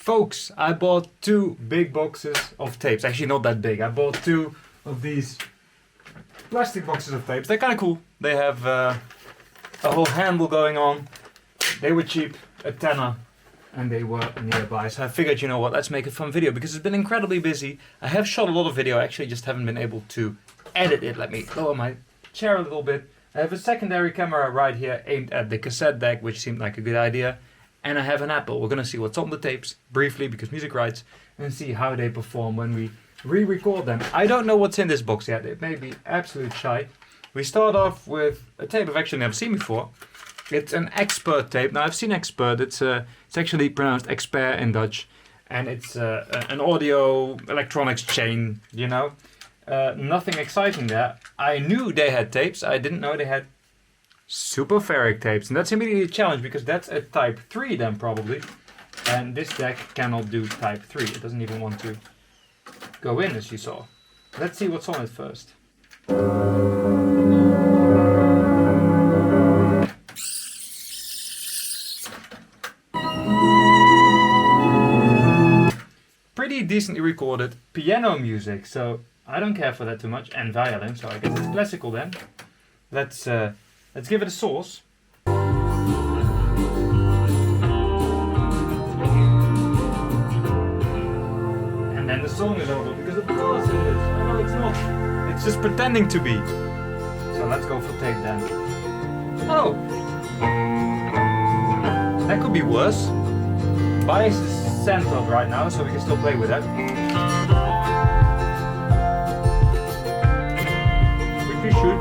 Folks, I bought 2 big boxes of tapes. Actually, not that big. I bought 2 of these plastic boxes of tapes. They're kind of cool. They have a whole handle going on. They were cheap, a tenner, and they were nearby. So I figured, you know what, let's make a fun video because it's been incredibly busy. I have shot a lot of video. I actually just haven't been able to edit it. Let me lower my chair a little bit. I have a secondary camera right here aimed at the cassette deck, which seemed like a good idea. And I have an Apple. We're going to see what's on the tapes briefly because music rights and see how they perform when we re-record them. I don't know what's in this box yet. It may be absolute shite. We start off with a tape I've actually never seen before. It's an Expert tape. Now I've seen Expert. It's actually pronounced Expert in Dutch. And it's an audio electronics chain, you know. Nothing exciting there. I knew they had tapes. I didn't know they had super ferric tapes, and that's immediately a challenge because that's a type 3 then probably, and this deck cannot do type 3. It doesn't even want to go in, as you saw. Let's see what's on it first. Pretty decently recorded piano music, so I don't care for that too much, and violin, so I guess it's classical then. Let's give it a source. And then the song is over because of course it is. Oh no, it's not. It's just pretending to be. So let's go for tape then. Oh! That could be worse. Bias is centered right now, so we can still play with that. Which we should.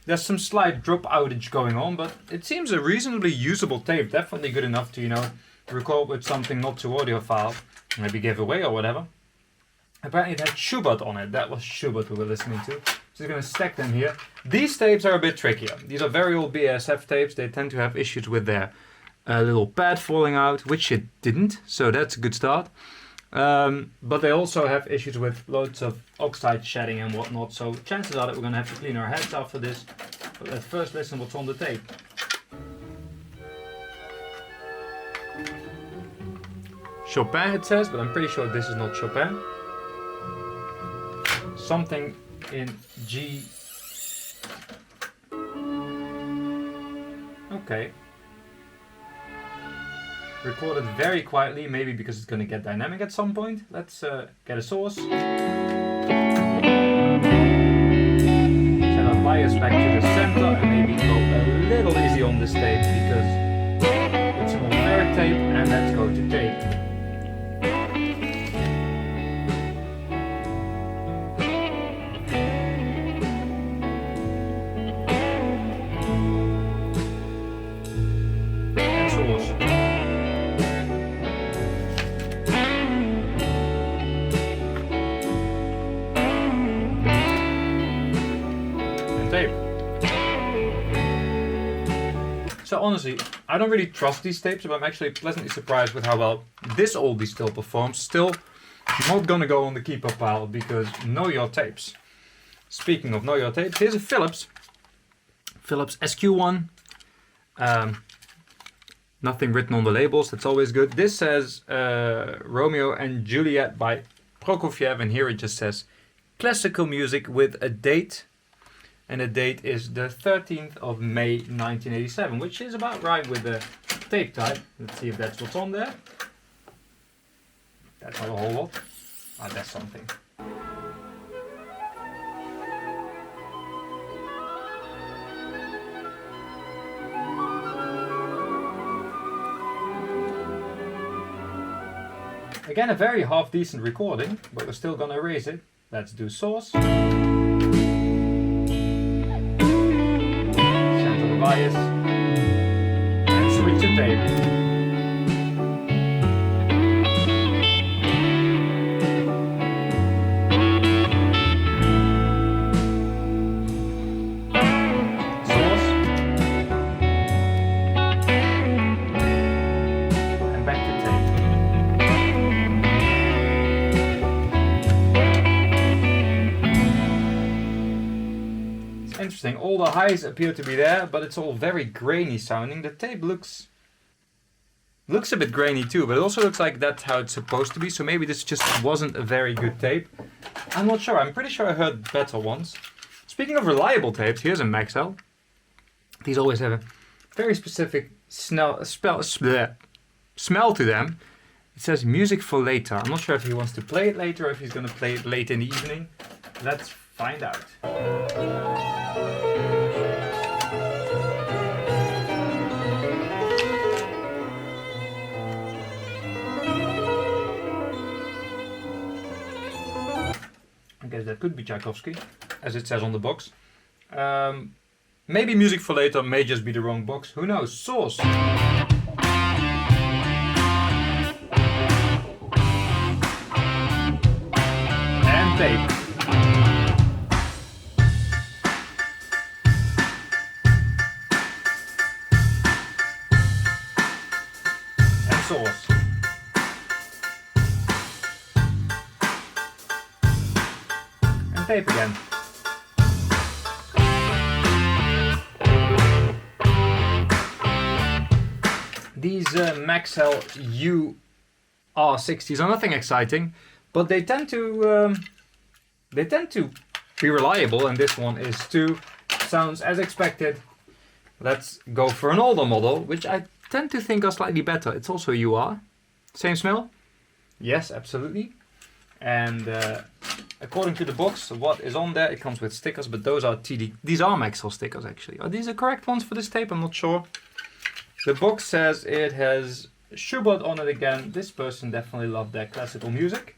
There's some slight drop outage going on, but it seems a reasonably usable tape. Definitely good enough to, you know, record with something not too audiophile. Maybe give away or whatever. Apparently it had Schubert on it. That was Schubert we were listening to. So we're going to stack them here. These tapes are a bit trickier. These are very old BASF tapes. They tend to have issues with their little pad falling out, which it didn't. So that's a good start. But they also have issues with loads of oxide shedding and whatnot, so chances are that we're going to have to clean our heads after this. But let's first listen what's on the tape. Chopin it says, but I'm pretty sure this is not Chopin. Something in G. Okay. Recorded very quietly, maybe because it's going to get dynamic at some point. Let's get a source. Set our bias back to the center and maybe go a little easy on this tape because it's an ferric tape, and let's go to tape. And source. Tape. So honestly, I don't really trust these tapes, but I'm actually pleasantly surprised with how well this oldie still performs. Still not gonna go on the keeper pile because know your tapes. Speaking of know your tapes, here's a Philips SQ1. Nothing written on the labels, that's always good. This says Romeo and Juliet by Prokofiev, and here it just says classical music with a date. And the date is the 13th of May 1987, which is about right with the tape type. Let's see if that's what's on there. That's not a whole lot. Ah, that's something. Again, a very half decent recording, but we're still gonna erase it. Let's do source. Bias and switch to tape. Source and back to tape. interesting. All the highs appear to be there, but it's all very grainy sounding. The tape looks a bit grainy too, but it also looks like that's how it's supposed to be. So maybe this just wasn't a very good tape. I'm not sure. I'm pretty sure I heard better ones. Speaking of reliable tapes, here's a Maxell. These always have a very specific smell to them. It says music for later. I'm not sure if he wants to play it later or if he's going to play it late in the evening. Let's find out. I guess that could be Tchaikovsky, as it says on the box. Maybe music for later may just be the wrong box. Who knows? Source. And tape. And source. And tape again. These Maxell UR60s are nothing exciting, but they tend to be reliable, and this one is too. Sounds as expected. Let's go for an older model, which I tend to think are slightly better. It's also UR. Same smell? Yes, absolutely. And according to the box, what is on there, it comes with stickers, but those are TD. These are Maxell stickers, actually. Are these the correct ones for this tape? I'm not sure. The box says it has Schubert on it again. This person definitely loved their classical music.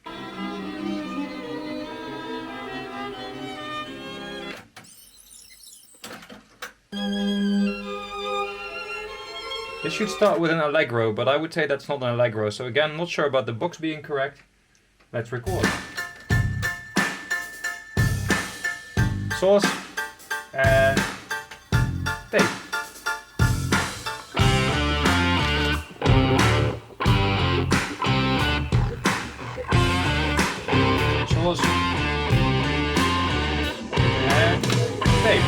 This should start with an allegro, but I would say that's not an allegro. So again, not sure about the box being correct. Let's record. Source and tape. Source and tape.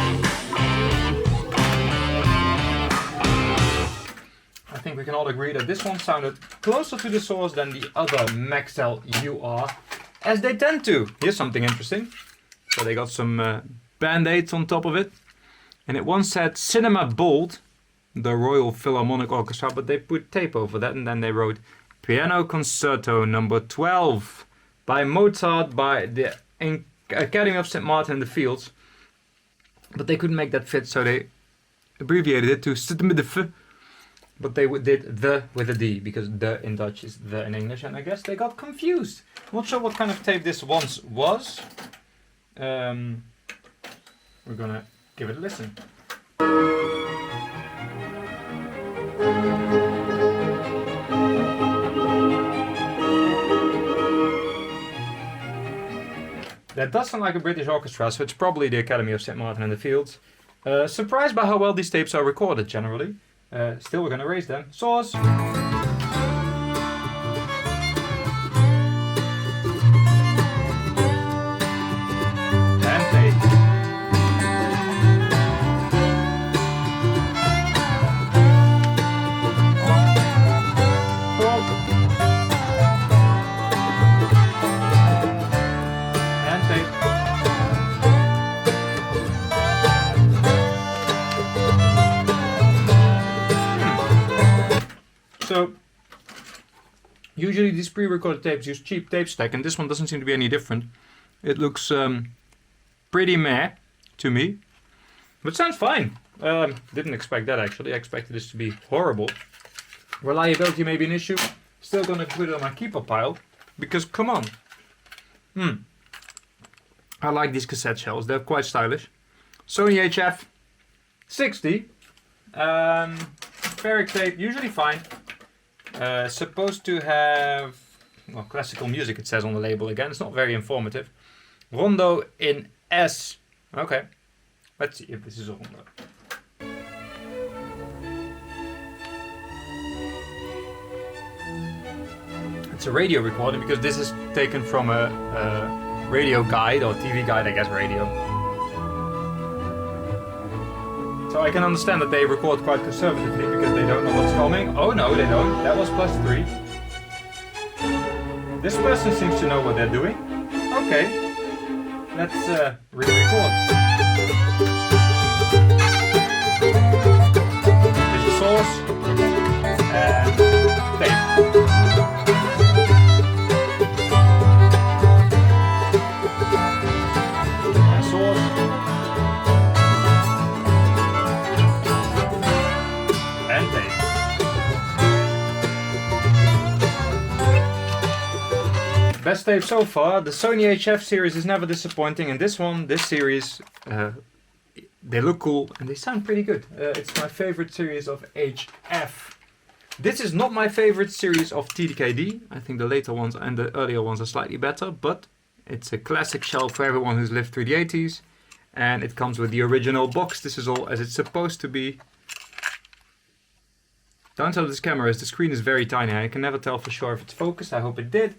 I think we can all agree that this one sounded closer to the source than the other Maxell UR, as they tend to. Here's something interesting. So they got some band-aids on top of it. And it once said Cinema Bold, the Royal Philharmonic Orchestra, but they put tape over that and then they wrote Piano Concerto number 12 by Mozart by the Academy of St. Martin in the Fields. But they couldn't make that fit, so they abbreviated it to St. But they did the with a D, because the in Dutch is the in English, and I guess they got confused. Not sure what kind of tape this once was. We're gonna give it a listen. That does sound like a British orchestra, so it's probably the Academy of St. Martin in the Fields. Surprised by how well these tapes are recorded generally. Still, we're gonna raise them. Source. And tape. And tape. So, usually these pre-recorded tapes use cheap tape stack, and this one doesn't seem to be any different. It looks pretty meh to me, but sounds fine. Didn't expect that actually. I expected this to be horrible. Reliability may be an issue. Still gonna put it on my keeper pile, because come on. I like these cassette shells. They're quite stylish. Sony HF 60. Ferric tape, usually fine. Supposed to have, well, classical music, it says on the label again. It's not very informative. Rondo in S. Okay. Let's see if this is a rondo. It's a radio recording, because this is taken from a radio guide or TV guide, I guess, radio. So I can understand that they record quite conservatively because they don't know what's coming. Oh no, they don't. That was +3. This person seems to know what they're doing. Okay, let's re-record. Here's the source and tape. And source. And tape. Best tape so far. The Sony HF series is never disappointing, and this series, they look cool and they sound pretty good. It's my favorite series of HF. This is not my favorite series of TDKD. I think the later ones and the earlier ones are slightly better, but it's a classic shelf for everyone who's lived through the 80s, and it comes with the original box. This is all as it's supposed to be. Don't tell this camera, as the screen is very tiny. I can never tell for sure if it's focused. I hope it did.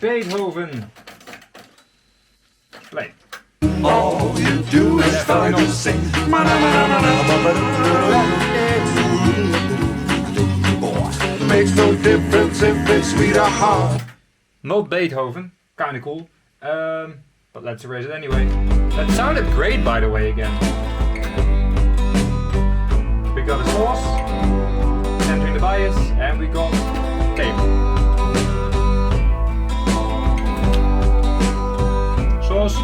Beethoven. Play. All you do is start to sing. Makes no difference if it's sweet or hard. Not Beethoven, kinda cool. But let's erase it anyway. That sounded great, by the way, again. We got a source, entering the bias, and we got tape. Source. Tape.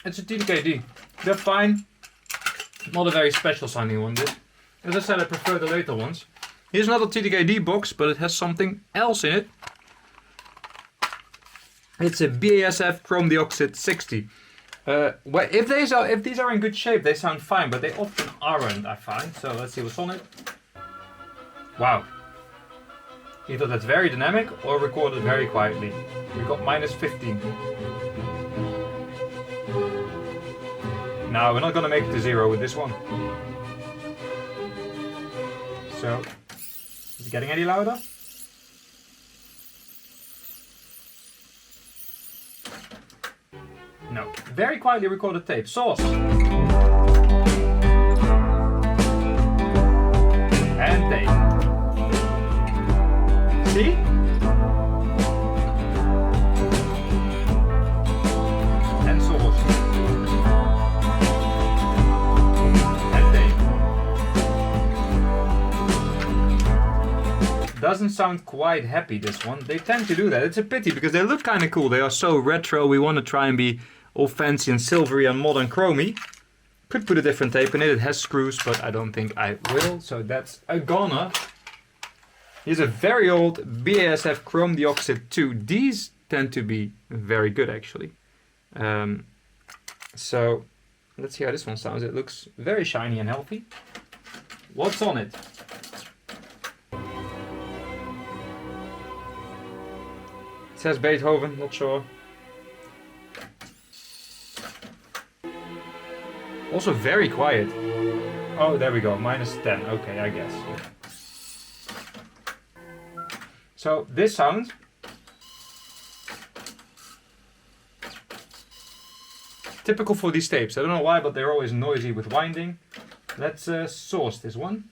It's a TDKD. They're fine. Not a very special sounding one, this. As I said, I prefer the later ones. Here's another TDKD box, but it has something else in it. It's a BASF Chrome Dioxide 60. Well, if these are in good shape, they sound fine, but they often aren't, I find. So let's see what's on it. Wow. Either that's very dynamic or recorded very quietly. We got -15. No, we're not gonna make it to 0 with this one. So, is it getting any louder? No. Very quietly recorded tape. Source. And tape. See? And source. And tape. Doesn't sound quite happy, this one. They tend to do that. It's a pity because they look kind of cool. They are so retro. We want to try and be all fancy and silvery and modern chromey. Could put a different tape in it. It has screws, but I don't think I will. So that's a goner. Here's a very old BASF Chrome Dioxide 2. These tend to be very good, actually. So let's see how this one sounds. It looks very shiny and healthy. What's on it? It says Beethoven, not sure. Also very quiet. Oh, there we go, -10. Okay, I guess. So this sound typical for these tapes. I don't know why, but they're always noisy with winding. Let's source this one.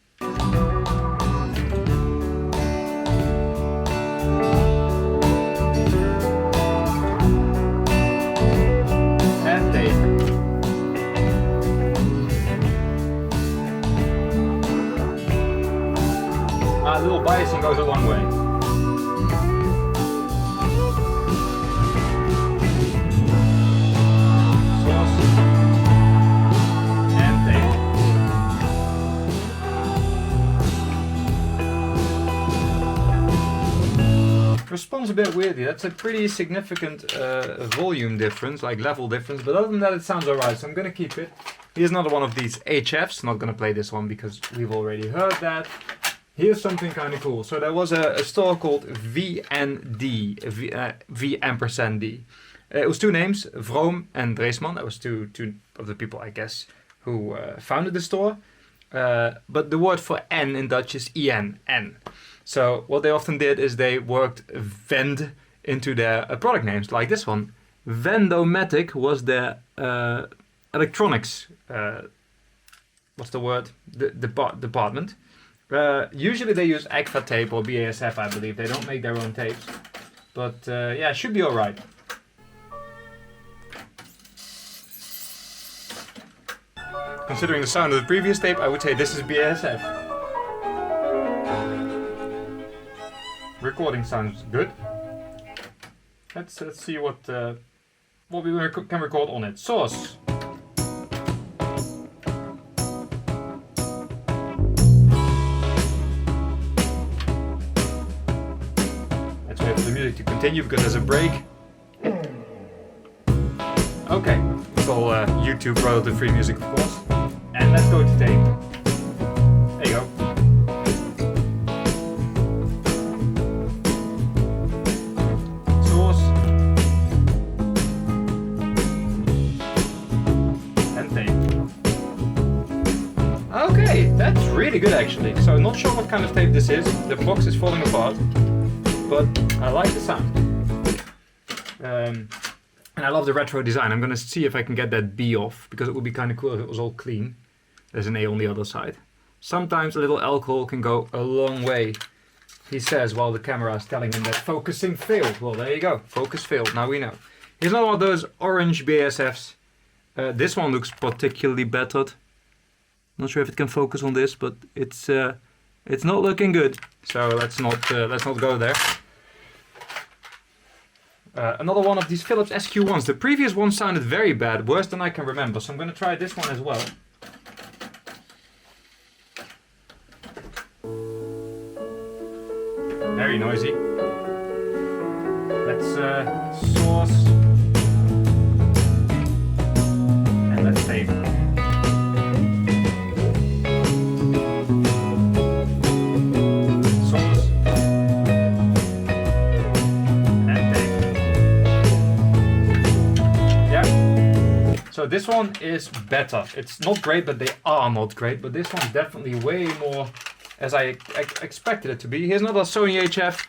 And tape. A little biasing goes a long way. Source. And tape. Responds a bit weirdly. That's a pretty significant volume difference, like level difference, but other than that it sounds alright, so I'm gonna keep it. Here's another one of these HFs. Not gonna play this one because we've already heard that. Here's something kind of cool. So there was a store called VND, V ampersand D. It was two names, Vroom and Dreesman. That was two of the people, I guess, who founded the store. but the word for N in Dutch is en, N. So what they often did is they worked Vend into their product names, like this one. Vendomatic was their electronics, what's the word? The department. Usually they use Agfa tape or BASF, I believe. They don't make their own tapes. But yeah, should be alright. Considering the sound of the previous tape, I would say this is BASF. Recording sounds good. Let's see what we can record on it. Source. Let's wait for the music to continue because there's a break. Okay, it's all YouTube royalty-free music, of course. And let's go to tape. There you go. Source. And tape. Okay, that's really good actually. So not sure what kind of tape this is. The box is falling apart. But I like the sound. And I love the retro design. I'm gonna see if I can get that B off, because it would be kind of cool if it was all clean. There's an A on the other side. Sometimes a little alcohol can go a long way, he says, while the camera is telling him that focusing failed. Well, there you go. Focus failed. Now we know. Here's another one of those orange BASFs. This one looks particularly battered. Not sure if it can focus on this, but it's not looking good. So let's not go there. Another one of these Philips SQ1s. The previous one sounded very bad, worse than I can remember. So I'm going to try this one as well. Very noisy. Let's source. And let's tape. Source. And tape. Yeah. So this one is better. It's not great, but they are not great. But this one's definitely way more as I expected it to be. Here's another Sony HF.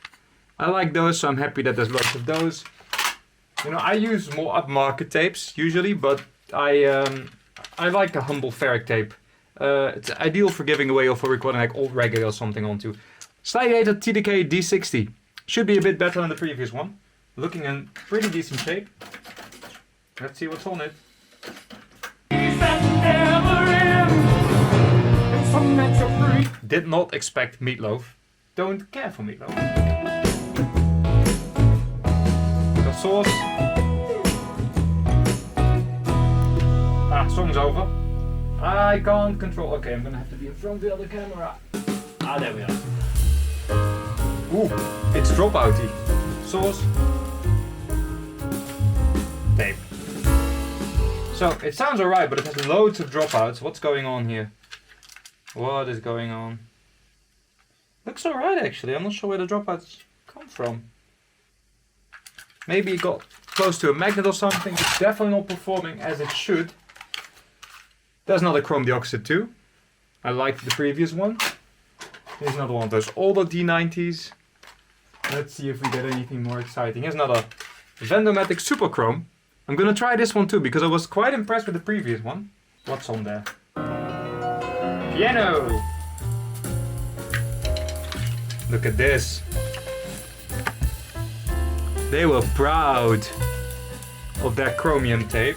I like those, so I'm happy that there's lots of those. You know, I use more upmarket tapes usually, but I like a humble ferric tape. It's ideal for giving away or for recording like old reggae or something onto. Slidator TDK D60. Should be a bit better than the previous one. Looking in pretty decent shape. Let's see what's on it. Did not expect Meatloaf. Don't care for Meatloaf. Got Source. Song's over. I can't control. Okay, I'm gonna have to be in front of the other camera. There we are. Ooh, it's dropouty. Source. Tape. So it sounds alright, but it has loads of dropouts. What's going on here? What is going on? Looks alright actually. I'm not sure where the dropouts come from. Maybe it got close to a magnet or something. It's definitely not performing as it should. There's another chrome dioxide too. I liked the previous one. Here's another one of those older D90s. Let's see if we get anything more exciting. Here's another Vendomatic Super Chrome. I'm gonna try this one too because I was quite impressed with the previous one. What's on there? Piano! Look at this. They were proud of their chromium tape.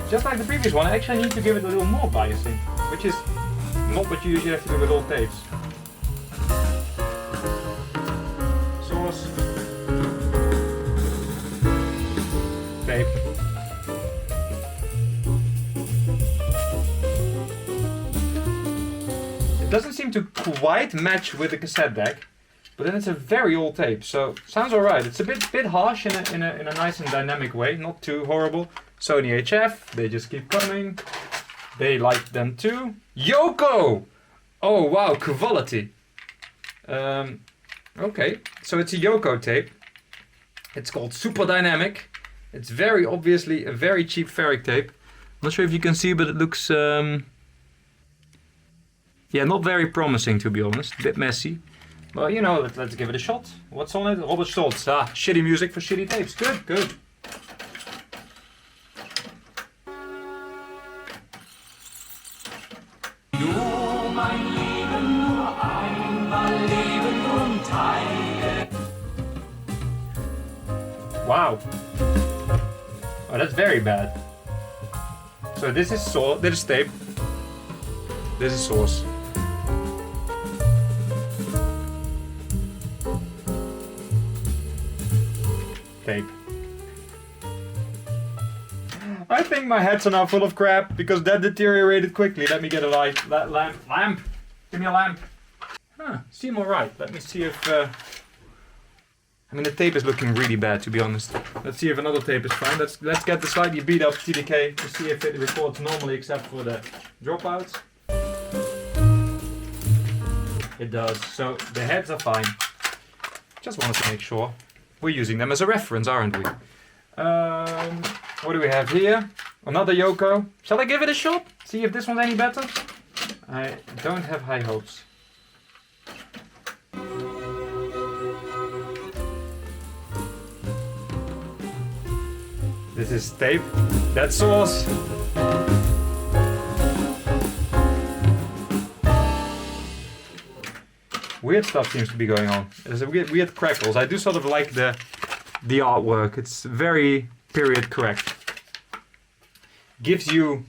Just like the previous one, I actually need to give it a little more biasing, which is not what you usually have to do with all tapes. Source. Tape. It doesn't seem to quite match with the cassette deck, but then it's a very old tape, so sounds alright. It's a bit harsh in a nice and dynamic way, not too horrible. Sony HF, they just keep coming. They like them too. Yoko! Oh wow, quality. Okay, so it's a Yoko tape. It's called Super Dynamic. It's very obviously a very cheap ferric tape. Not sure if you can see, but it looks Yeah, not very promising to be honest. A bit messy. Well, you know, let's give it a shot. What's on it? Robert Stoltz. Ah, shitty music for shitty tapes. Good, good. Wow. Oh, that's very bad. So this is this is tape. This is source. Tape. I think my heads are now full of crap because that deteriorated quickly. Let me get a light. Lamp. Give me a lamp. Huh, seem alright. Let me see if... I mean, the tape is looking really bad, to be honest. Let's see if another tape is fine. Let's get the slightly beat up TDK to see if it records normally except for the dropouts. It does. So the heads are fine. Just wanted to make sure. We're using them as a reference, aren't we? What do we have here? Another Yoko. Shall I give it a shot? See if this one's any better? I don't have high hopes. This is tape. That's source. Weird stuff seems to be going on. There's a weird crackles. I do sort of like the artwork. It's very period correct. Gives you...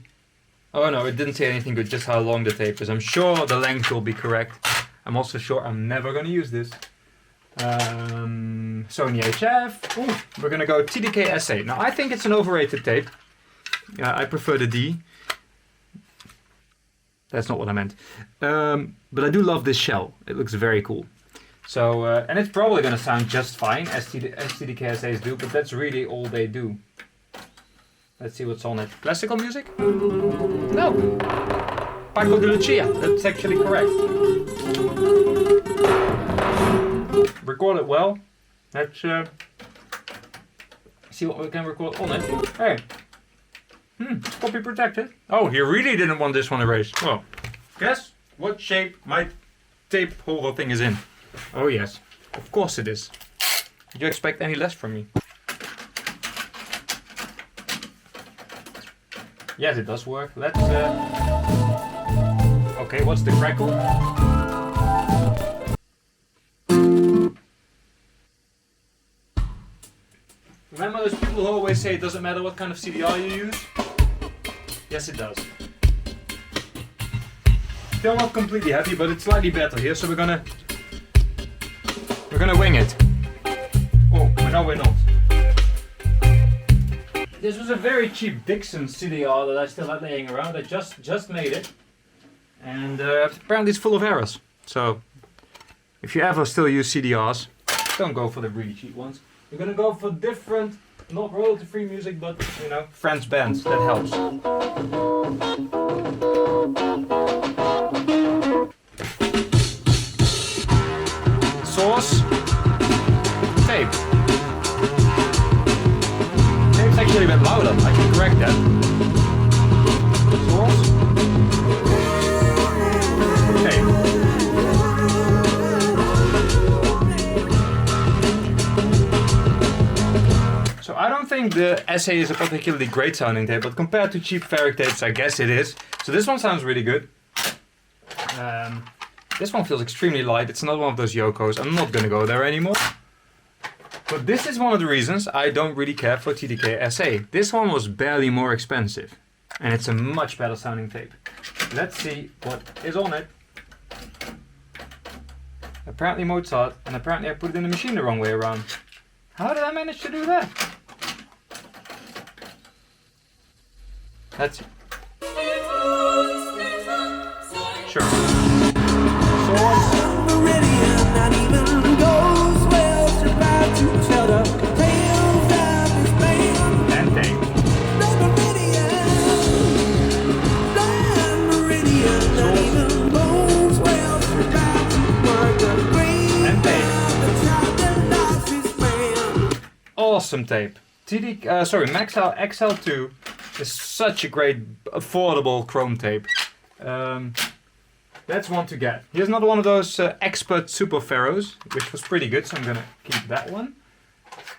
Oh no, it didn't say anything good, just how long the tape is. I'm sure the length will be correct. I'm also sure I'm never going to use this. Sony HF. Ooh, we're going to go TDK S8. Now I think it's an overrated tape. I prefer the D. That's not what I meant. But I do love this shell. It looks very cool. So, and it's probably going to sound just fine as TDK S8s do, but that's really all they do. Let's see what's on it. Classical music? No. Paco de Lucia. That's actually correct. Record it well. Let's see what we can record on it. Hey. Copy protected. Oh, he really didn't want this one erased. Well, guess what shape my tape holder thing is in? Oh yes, of course it is. Did you expect any less from me? Yes, it does work. Let's okay, what's the crackle? Remember those people who always say it doesn't matter what kind of CDR you use? Yes, it does. Still not completely happy, but it's slightly better here, so we're gonna wing it. Oh, no, we're not. This was a very cheap Dixon CDR that I still had laying around. I just made it, and apparently it's full of errors. So, if you ever still use CDRs, don't go for the really cheap ones. We're gonna go for different, not royalty-free music, but you know, French bands. That helps. Source. Tape. Tape's actually a bit louder. I can correct that. Source. Tape. So I don't think the SA is a particularly great sounding tape, but compared to cheap Ferric tapes, I guess it is. So this one sounds really good. This one feels extremely light. It's not one of those Yokos. I'm not gonna go there anymore. But this is one of the reasons I don't really care for TDK SA. This one was barely more expensive. And it's a much better sounding tape. Let's see what is on it. Apparently Mozart, and apparently I put it in the machine the wrong way around. How did I manage to do that? Let's see. Sure. Source. And tape. And tape. Awesome tape. Maxell XL2 is such a great, affordable chrome tape. That's one to get. Here's another one of those Expert Super Pharaohs, which was pretty good, so I'm gonna keep that one.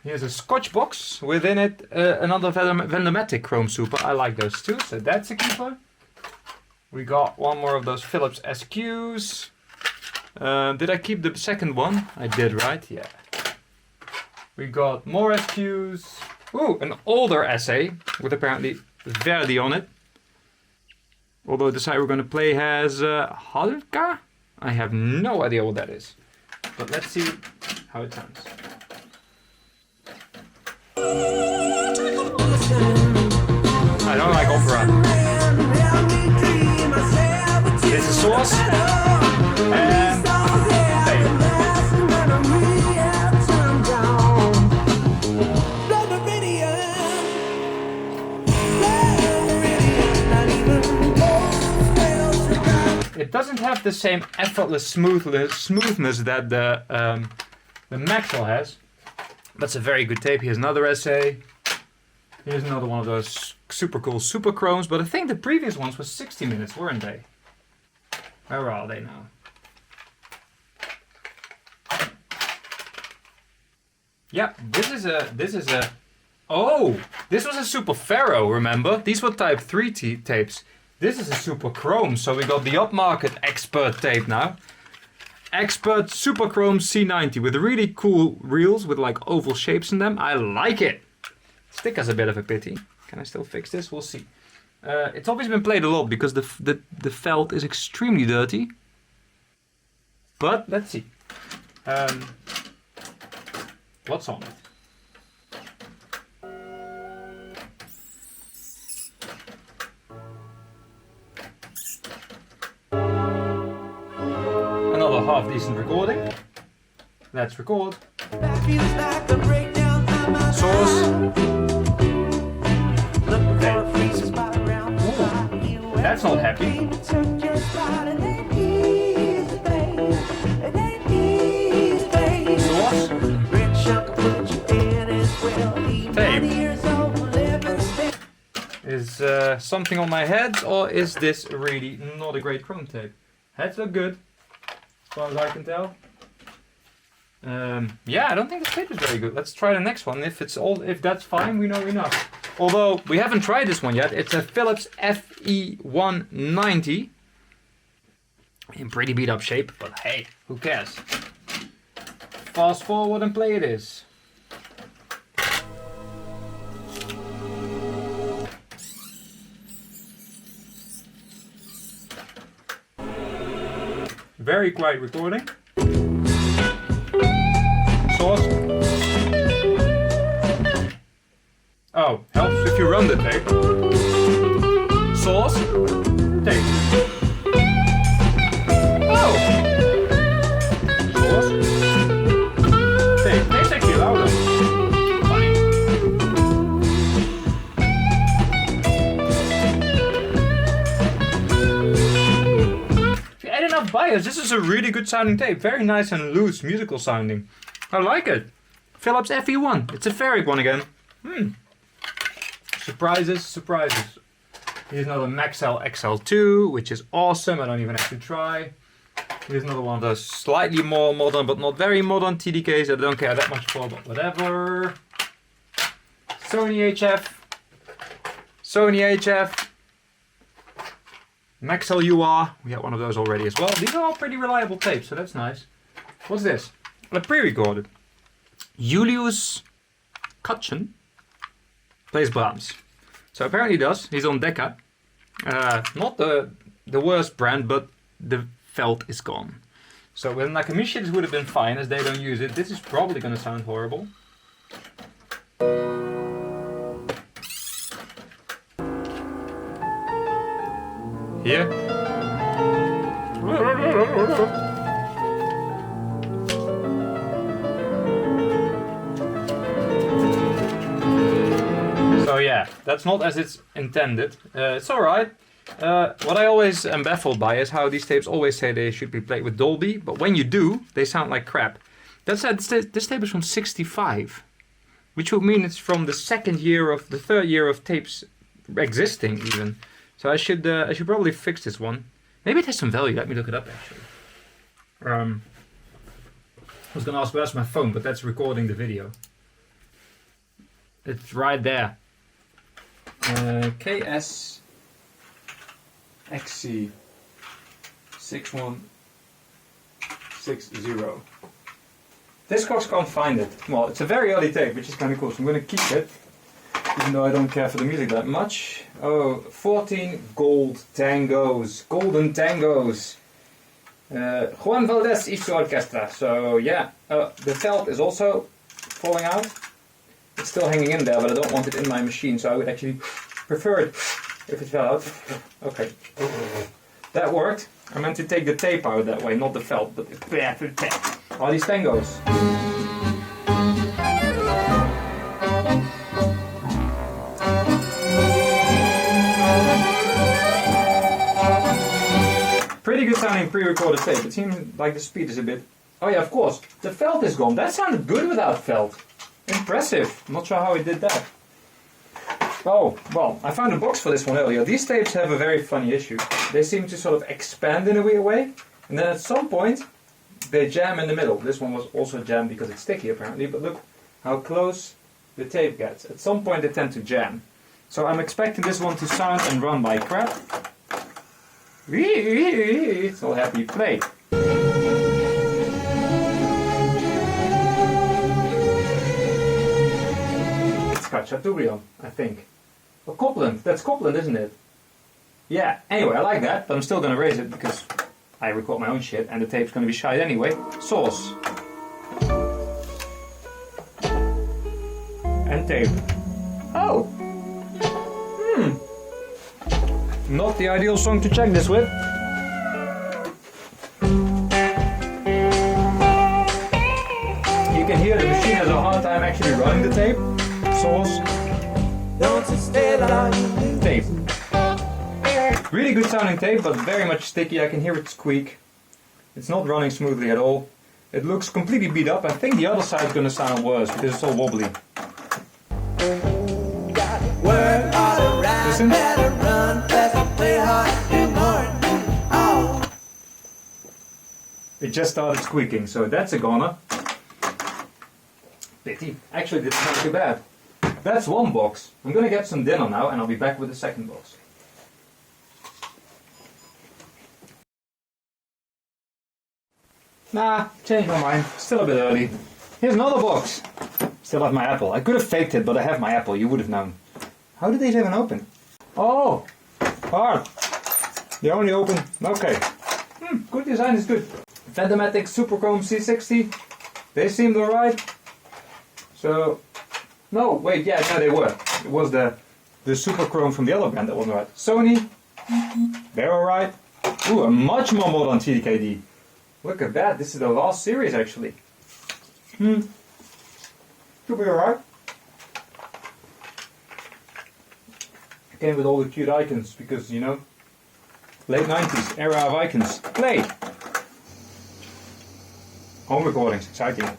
Here's a Scotch box, within it another Vendomatic Chrome Super. I like those too, so that's a keeper. We got one more of those Philips SQs. Did I keep the second one? I did, right? Yeah. We got more SQs. Ooh, an older SA with apparently Verdi on it. Although the side we're going to play has Halka? I have no idea what that is. But let's see how it sounds. I don't like opera. This is Source. And Tape. It doesn't have the same effortless smoothness that the Maxell has. That's a very good tape. Here's another SA. Here's another one of those super cool Super Chromes, but I think the previous ones were 60 minutes, weren't they? Where are they now? Yeah, this is a. Oh, this was a Super Pharaoh. Remember? These were Type 3 tapes. This is a Super Chrome, so we got the upmarket Expert tape now. Expert Super Chrome C90 with really cool reels with like oval shapes in them. I like it. Sticker's a bit of a pity. Can I still fix this? We'll see. It's obviously been played a lot because the felt is extremely dirty. But let's see. What's on it? Another half decent recording. Let's record. Source. Okay. Ooh, that's not happy. Source. Tape. Is something on my head, or is this really not a great chrome tape? Heads look good, as far as I can tell. Yeah, I don't think this tape is very good. Let's try the next one. If that's fine, we know enough. Although we haven't tried this one yet. It's a Philips FE190 in pretty beat up shape, but hey, who cares? Fast forward and play it is. Very quiet recording. Source. Oh, helps if you run the tape. Source. Tape. Oh! Source. Tape. Tape's actually louder. Funny. If you add enough bias, this is a really good sounding tape. Very nice and loose, musical sounding. I like it. Philips FE1. It's a Ferric one again. Surprises, surprises. Here's another Maxell XL2, which is awesome. I don't even have to try. Here's another one of those slightly more modern, but not very modern TDKs that I don't care that much for, but whatever. Sony HF. Sony HF. Maxell UR. We had one of those already as well. These are all pretty reliable tapes, so that's nice. What's this? I pre-recorded. Julius Kutchen plays Brahms. So apparently he does. He's on Decca. Not the worst brand, but the felt is gone. So with Nakamichi this would have been fine as they don't use it. This is probably going to sound horrible. Here. So yeah, that's not as it's intended. It's alright. What I always am baffled by is how these tapes always say they should be played with Dolby, but when you do, they sound like crap. That said, this tape is from '65, which would mean it's from the third year of tapes existing even. So I should probably fix this one. Maybe it has some value. Let me look it up actually. I was gonna ask where's my phone, but that's recording the video. It's right there. KS XC 6160. Discogs can't find it. Well, it's a very early tape, which is kind of cool, so I'm going to keep it, even though I don't care for the music that much. Oh, 14 golden tangos. Juan Valdez East Orchestra. So yeah, the felt is also falling out. It's still hanging in there, but I don't want it in my machine, so I would actually prefer it if it fell out. Okay, that worked. I meant to take the tape out that way, not the felt, but all these tangos. Pretty good sounding pre-recorded tape. It seems like the speed is a bit... Oh yeah, of course, the felt is gone. That sounded good without felt. Impressive. I'm not sure how he did that. Oh, well, I found a box for this one earlier. These tapes have a very funny issue. They seem to sort of expand in a weird way, and then at some point, they jam in the middle. This one was also jammed because it's sticky apparently, but look how close the tape gets. At some point they tend to jam. So I'm expecting this one to sound and run like crap. It's all happy play. Cacciaturion, I think. Oh, Copland. That's Copland, isn't it? Yeah, anyway, I like that, but I'm still going to raise it because I record my own shit and the tape's going to be shite anyway. Source. And tape. Oh! Not the ideal song to check this with. You can hear the machine has a hard time actually running the tape. Source. Tape. Really good sounding tape, but very much sticky. I can hear it squeak. It's not running smoothly at all. It looks completely beat up. I think the other side is going to sound worse because it's all wobbly. Listen. It just started squeaking, so that's a goner. Pity. Actually, this is not too bad. That's one box. I'm gonna get some dinner now and I'll be back with the second box. Nah, changed my mind. Still a bit early. Here's another box. Still have my Apple. I could have faked it, but I have my Apple. You would have known. How did these even open? Oh! Hard. They only open... Okay. Good design is good. Vendomatic Superchrome C60. They seemed alright. So... No, wait, yeah, no, they were. It was the Superchrome from the other brand that wasn't right. Sony, they're alright. Ooh, a much more modern TDKD. Look at that, this is the last series actually. Could be alright. Came with all the cute icons because, you know, late 90s, era of icons. Play! Home recordings, exciting.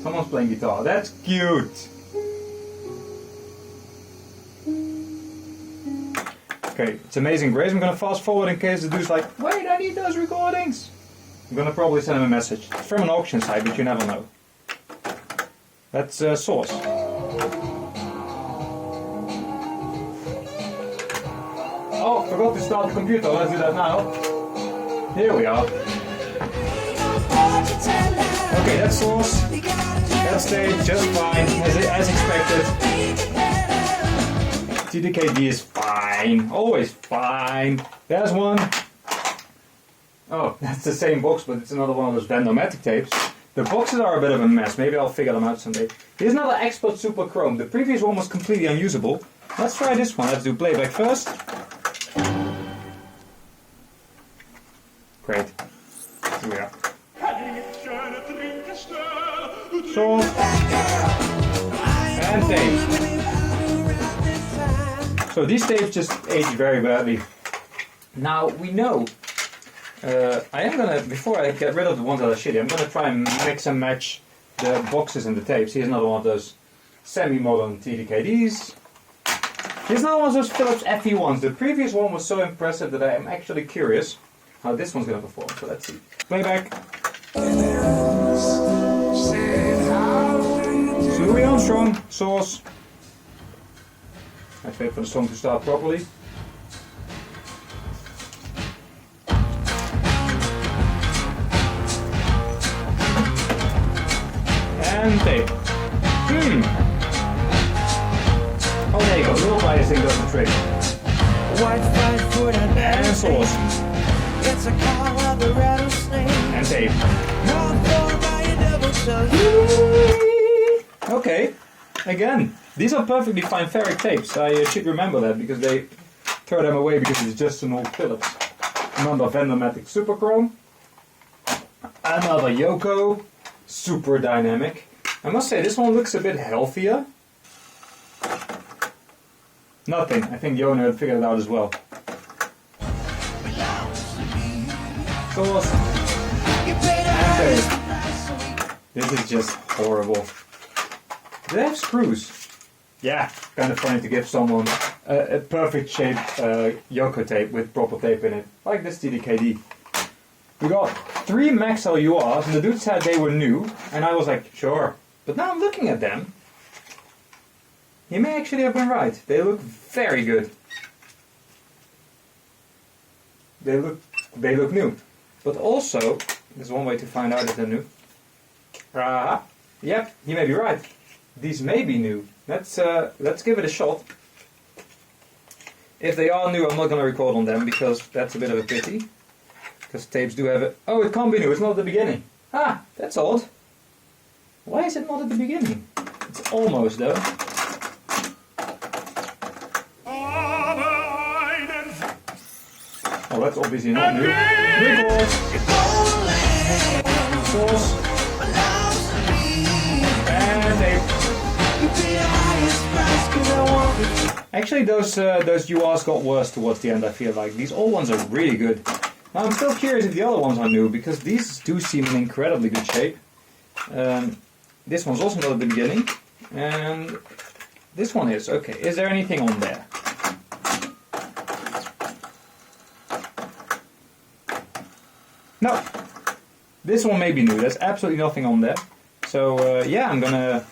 Someone's playing guitar. That's cute. Okay, it's Amazing Grace. I'm gonna fast forward in case the dude's like, wait, I need those recordings. I'm gonna probably send him a message. It's from an auction site, but you never know. That's Source. Oh, forgot to start the computer. Let's do that now. Here we are. Okay, that's Source. That stayed just fine, as expected. TDKD is fine, always fine. There's one. Oh, that's the same box, but it's another one of those Vendomatic tapes. The boxes are a bit of a mess, maybe I'll figure them out someday. Here's another Expert Superchrome. The previous one was completely unusable. Let's try this one, let's do playback first. Great. Here we are. So, and tape. So these tapes just age very badly. Now we know, I am gonna, before I get rid of the ones that are shitty, I'm gonna try and mix and match the boxes and the tapes. Here's another one of those semi-modern TDKDs. Here's another one of those Philips FE1s. The previous one was so impressive that I am actually curious how this one's gonna perform. So let's see. Playback. Louis Armstrong, source. Let's wait for the song to start properly. And tape. Oh, there you go. Little bias thing does the trick. White flight foot And source. It's a car of the rattlesnake. And tape. Called for by a devil son. Okay. Again, these are perfectly fine ferric tapes. I should remember that because they throw them away because it's just an old Philips. Another Vendomatic Superchrome. Another Yoko. Super dynamic. I must say, this one looks a bit healthier. Nothing. I think Yona had figured it out as well. Source. And tape. This is just horrible. Do they have screws? Yeah, kind of funny to give someone a perfect shaped Yoko tape with proper tape in it, like this TDKD. We got 3 Maxell URs, and the dude said they were new, and I was like, sure. But now I'm looking at them. He may actually have been right. They look very good. They look new. But also, there's one way to find out if they're new. Yep, he may be right. These may be new. Let's give it a shot. If they are new, I'm not going to record on them because that's a bit of a pity. Because tapes do have it. Oh, it can't be new. It's not at the beginning. Ah, that's odd. Why is it not at the beginning? It's almost though. Oh, that's obviously not new. Record. Source. And tape. Actually, those URs got worse towards the end, I feel like. These old ones are really good. Now, I'm still curious if the other ones are new, because these do seem in incredibly good shape. This one's also not at the beginning. And this one is. Okay, is there anything on there? No. This one may be new. There's absolutely nothing on there. So, yeah, I'm gonna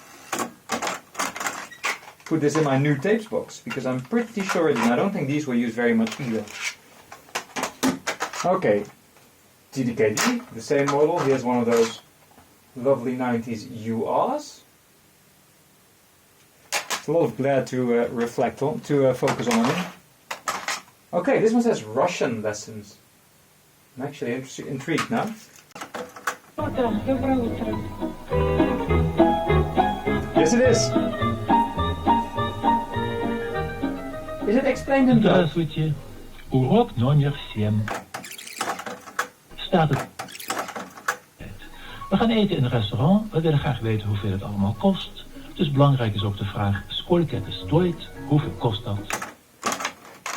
put this in my new tapes box, because I'm pretty sure it is. And I don't think these were used very much either. Okay, TDKD, the same model. Here's one of those lovely 90s URs. It's a lot of glare to reflect on, to focus on. Okay, this one says Russian lessons. I'm actually intrigued now. Yes, it is. Is it explained in Dutch? Здравствуйте. Урок номер 7. Staat het. We gaan eten in een restaurant. We willen graag weten hoeveel het allemaal kost. Dus belangrijk is ook de vraag: Сколько это стоит? Hoeveel kost dat?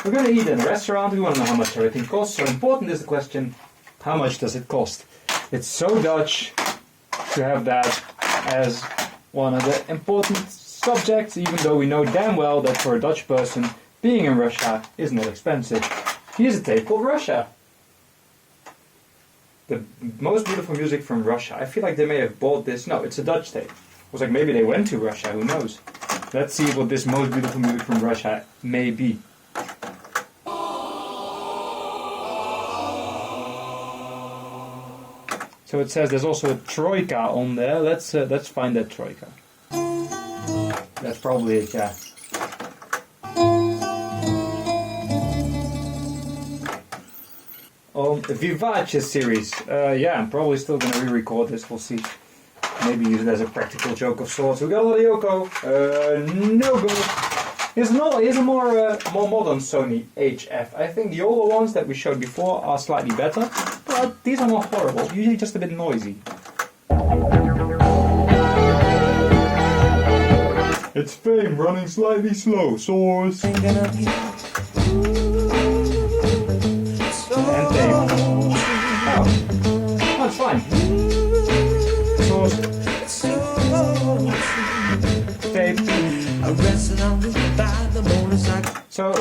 We're going to eat in a restaurant. We want to know how much everything costs. So important is the question: how much does it cost? It's so Dutch to have that as one of the important subjects, even though we know damn well that for a Dutch person, being in Russia is not expensive. Here's a tape called Russia. The most beautiful music from Russia. I feel like they may have bought this. No, it's a Dutch tape. I was like, maybe they went to Russia, who knows? Let's see what this most beautiful music from Russia may be. So it says there's also a troika on there. Let's find that troika. That's probably it, yeah. On Vivace series. Yeah, I'm probably still going to re-record this. We'll see. Maybe use it as a practical joke of sorts. We got another Yoko. No go. Here's a more modern Sony HF. I think the older ones that we showed before are slightly better, but these are not horrible. Usually just a bit noisy. It's Fame running slightly slow. Source. And tape. Oh, that's fine. Source. tape. Arrested on the by the motorcycle. So,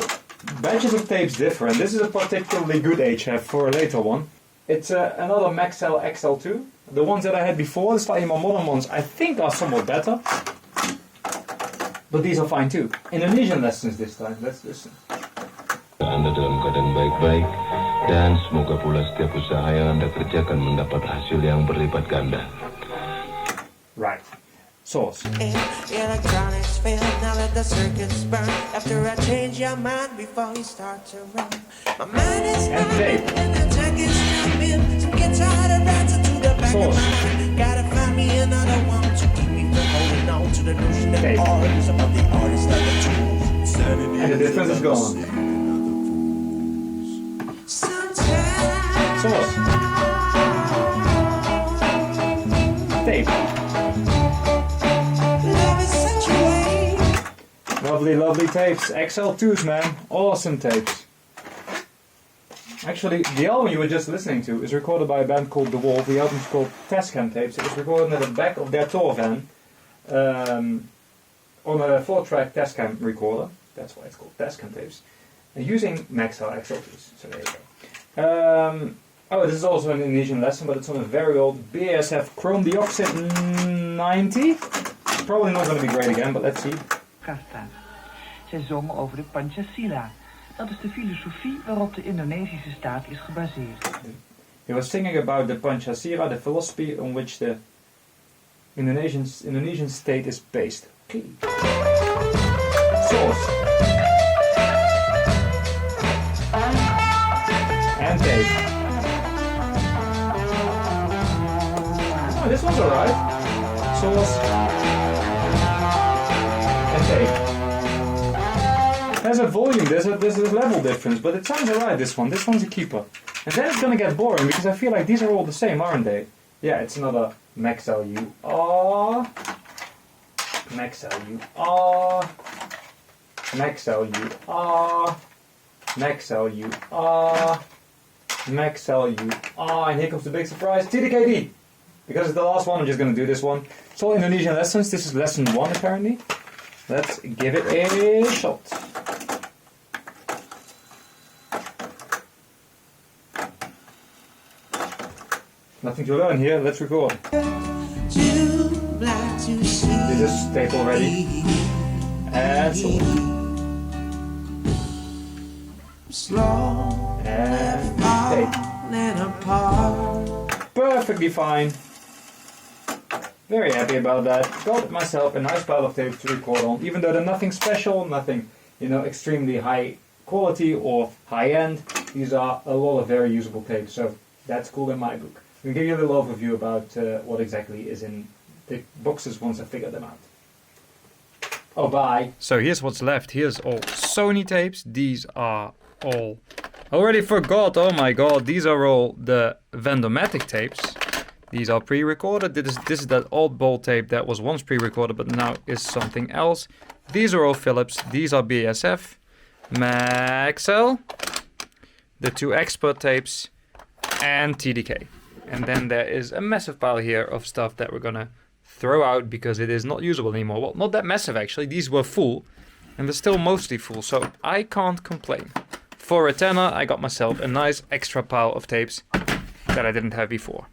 batches of tapes differ, and this is a particularly good HF for a later one. It's another Maxell XL2. The ones that I had before, the slightly more modern ones, I think are somewhat better. But these are fine too. Indonesian lessons this time, let's listen. Anda dalam keadaan baik-baik dan semoga pula setiap usaha yang Anda kerjakan mendapat hasil yang berlipat ganda. Right. Source. Electronics fail now that the circuits burn. After I change your mind before you start to run. My mind is And tape. and the tech is jumping. So get tired of dancing to the back of Source. my mind. Gotta find me another one to keep me from holding on to the notion that Tape. art is about the artist like a tool. And the difference is gone. Sometimes Source. Tape. love is such a way. Lovely, lovely tapes. XL2s, man. Awesome tapes. Actually, the album you were just listening to is recorded by a band called The Wolf. The album's called Tascam Tapes. It was recorded at the back of their tour van on a 4-track Tascam recorder. That's why it's called Tascam Tapes. Using Maxell XL2s. So there you go. Oh, this is also an Indonesian lesson, but it's on a very old BASF Chrome Dioxide 90. Probably not going to be great again, but let's see. Kasta. Zij zongen over de Pancasila. Dat is de filosofie waarop de Indonesische staat is gebaseerd. He was singing about the Pancasila, the philosophy on which the Indonesian state is based. Okay. Source. And tape. Oh, this one's alright. Source. And tape. There's a volume, there's a level difference, but it sounds alright, this one. This one's a keeper. And then it's gonna get boring, because I feel like these are all the same, aren't they? Yeah, it's another Maxell UR. Maxell UR. Maxell UR. Maxell UR. Maxell UR. And here comes the big surprise, TDKD! Because it's the last one, I'm just gonna do this one. It's all Indonesian lessons, this is lesson 1 apparently. Let's give it a shot. Nothing to learn here, let's record. Too black to see. This is tape already. And source. Slow And tape. falling apart. Perfectly fine. Very happy about that. Got myself a nice pile of tape to record on, even though they're nothing special, nothing, extremely high quality or high end. These are a lot of very usable tapes, so that's cool in my book. I'll give you a little overview about what exactly is in the boxes once I figure them out. Oh, bye. So here's what's left. Here's all Sony tapes. These are all... Already forgot, oh my god, these are all the Vendomatic tapes. These are pre-recorded. This is that old Bowl tape that was once pre-recorded but now is something else. These are all Philips. These are BASF. Maxell. The 2 expert tapes. And TDK. And then there is a massive pile here of stuff that we're gonna throw out because it is not usable anymore. Well, not that massive actually. These were full. And they're still mostly full. So I can't complain. For a tenner, I got myself a nice extra pile of tapes that I didn't have before.